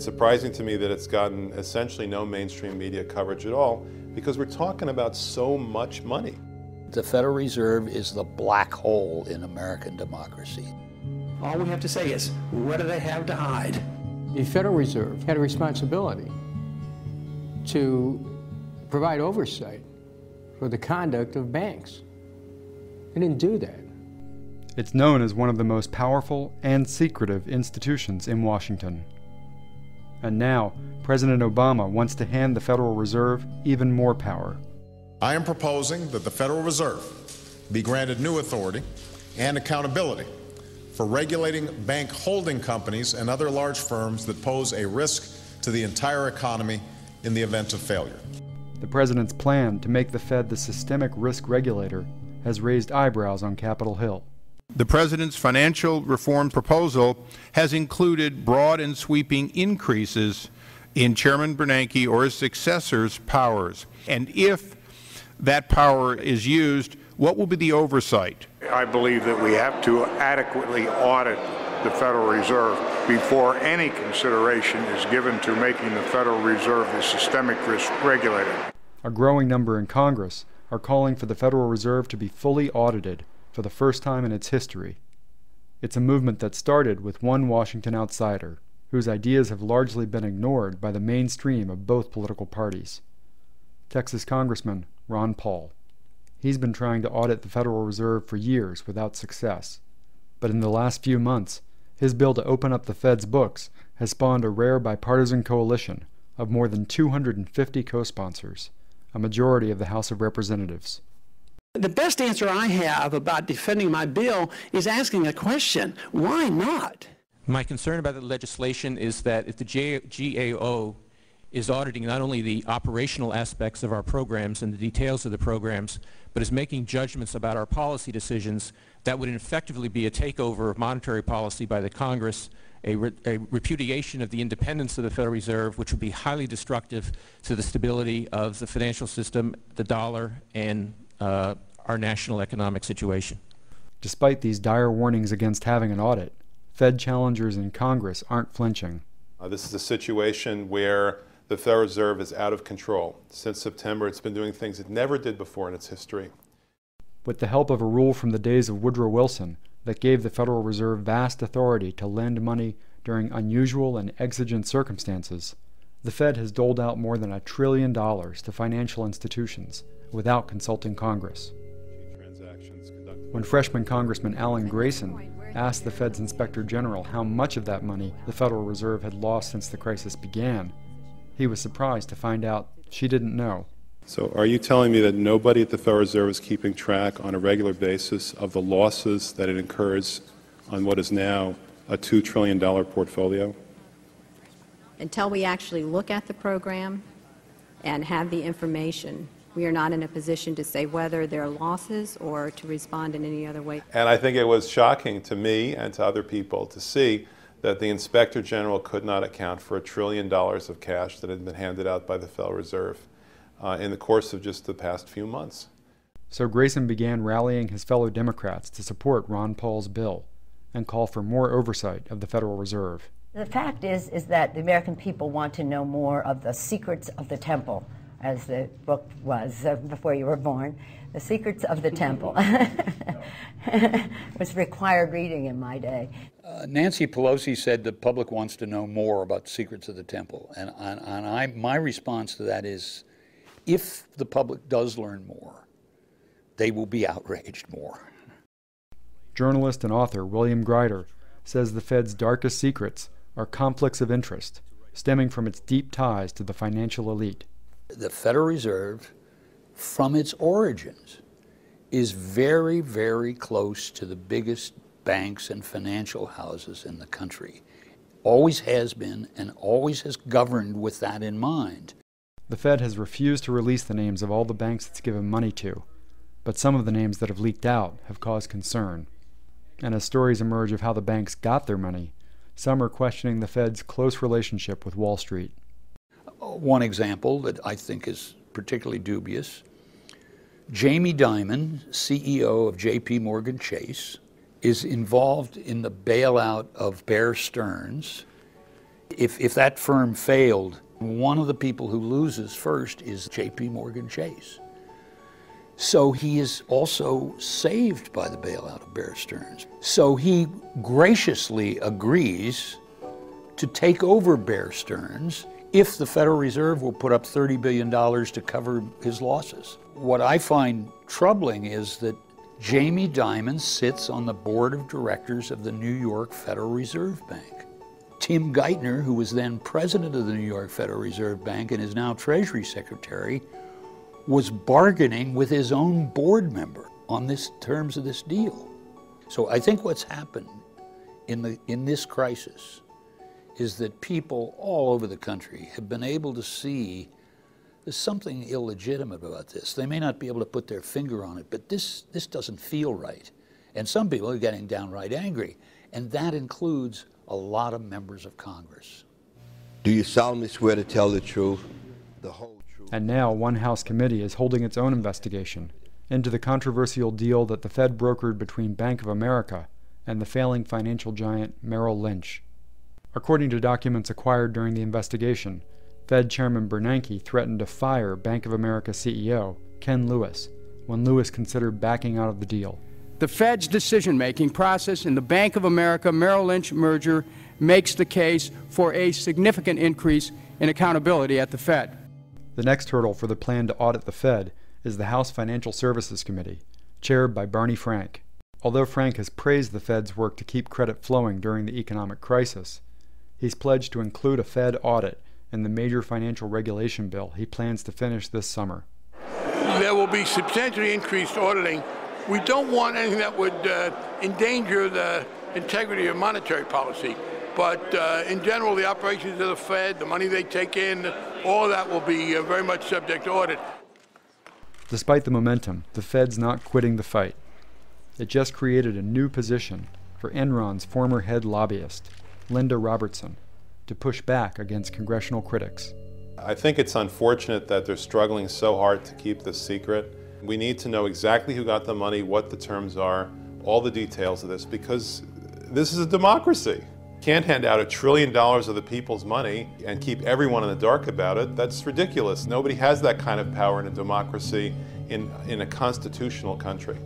It's surprising to me that it's gotten essentially no mainstream media coverage at all, because we're talking about so much money. The Federal Reserve is the black hole in American democracy. All we have to say is, what do they have to hide? The Federal Reserve had a responsibility to provide oversight for the conduct of banks. They didn't do that. It's known as one of the most powerful and secretive institutions in Washington. And now, President Obama wants to hand the Federal Reserve even more power. I am proposing that the Federal Reserve be granted new authority and accountability for regulating bank holding companies and other large firms that pose a risk to the entire economy in the event of failure. The president's plan to make the Fed the systemic risk regulator has raised eyebrows on Capitol Hill. The president's financial reform proposal has included broad and sweeping increases in Chairman Bernanke or his successor's powers. And if that power is used, what will be the oversight? I believe that we have to adequately audit the Federal Reserve before any consideration is given to making the Federal Reserve the systemic risk regulator. A growing number in Congress are calling for the Federal Reserve to be fully audited for the first time in its history. It's a movement that started with one Washington outsider, whose ideas have largely been ignored by the mainstream of both political parties. Texas Congressman Ron Paul. He's been trying to audit the Federal Reserve for years without success. But in the last few months, his bill to open up the Fed's books has spawned a rare bipartisan coalition of more than 250 co-sponsors, a majority of the House of Representatives. The best answer I have about defending my bill is asking a question: why not? My concern about the legislation is that if the GAO is auditing not only the operational aspects of our programs and the details of the programs, but is making judgments about our policy decisions, that would effectively be a takeover of monetary policy by the Congress, a repudiation of the independence of the Federal Reserve, which would be highly destructive to the stability of the financial system, the dollar, and our national economic situation. Despite these dire warnings against having an audit, Fed challengers in Congress aren't flinching. This is a situation where the Federal Reserve is out of control. Since September, it's been doing things it never did before in its history. With the help of a rule from the days of Woodrow Wilson that gave the Federal Reserve vast authority to lend money during unusual and exigent circumstances, the Fed has doled out more than $1 trillion to financial institutions without consulting Congress. When freshman Congressman Alan Grayson asked the Fed's Inspector General how much of that money the Federal Reserve had lost since the crisis began, he was surprised to find out she didn't know. So are you telling me that nobody at the Federal Reserve is keeping track on a regular basis of the losses that it incurs on what is now a $2 trillion portfolio? Until we actually look at the program and have the information, we are not in a position to say whether there are losses or to respond in any other way. And I think it was shocking to me and to other people to see that the Inspector General could not account for $1 trillion of cash that had been handed out by the Federal Reserve in the course of just the past few months. So Grayson began rallying his fellow Democrats to support Ron Paul's bill and call for more oversight of the Federal Reserve. The fact is that the American people want to know more of the secrets of the temple, as the book was before you were born. The Secrets of the Temple. Was required reading in my day. Nancy Pelosi said the public wants to know more about the secrets of the temple. And my response to that is, if the public does learn more, they will be outraged more. Journalist and author William Greider says the Fed's darkest secrets are conflicts of interest stemming from its deep ties to the financial elite. The Federal Reserve, from its origins, is very, very close to the biggest banks and financial houses in the country. Always has been and always has governed with that in mind. The Fed has refused to release the names of all the banks it's given money to, but some of the names that have leaked out have caused concern. And as stories emerge of how the banks got their money, some are questioning the Fed's close relationship with Wall Street. One example that I think is particularly dubious: Jamie Dimon, CEO of J.P. Morgan Chase, is involved in the bailout of Bear Stearns. If that firm failed, one of the people who loses first is J.P. Morgan Chase. So he is also saved by the bailout of Bear Stearns. So he graciously agrees to take over Bear Stearns if the Federal Reserve will put up $30 billion to cover his losses. What I find troubling is that Jamie Dimon sits on the board of directors of the New York Federal Reserve Bank. Tim Geithner, who was then president of the New York Federal Reserve Bank and is now Treasury Secretary, was bargaining with his own board member on this terms of this deal. So I think what's happened in this crisis is that people all over the country have been able to see there's something illegitimate about this. They may not be able to put their finger on it, but this doesn't feel right. And some people are getting downright angry, and that includes a lot of members of Congress. Do you solemnly swear to tell the truth, the whole truth? And now one House committee is holding its own investigation into the controversial deal that the Fed brokered between Bank of America and the failing financial giant Merrill Lynch. According to documents acquired during the investigation, Fed Chairman Bernanke threatened to fire Bank of America CEO Ken Lewis when Lewis considered backing out of the deal. The Fed's decision-making process in the Bank of America Merrill Lynch merger makes the case for a significant increase in accountability at the Fed. The next hurdle for the plan to audit the Fed is the House Financial Services Committee, chaired by Barney Frank. Although Frank has praised the Fed's work to keep credit flowing during the economic crisis, he's pledged to include a Fed audit in the major financial regulation bill he plans to finish this summer. There will be substantially increased auditing. We don't want anything that would endanger the integrity of monetary policy. But in general, the operations of the Fed, the money they take in, all of that will be very much subject to audit. Despite the momentum, the Fed's not quitting the fight. It just created a new position for Enron's former head lobbyist, Linda Robertson, to push back against congressional critics. I think it's unfortunate that they're struggling so hard to keep this secret. We need to know exactly who got the money, what the terms are, all the details of this, because this is a democracy. You can't hand out $1 trillion of the people's money and keep everyone in the dark about it. That's ridiculous. Nobody has that kind of power in a democracy in a constitutional country.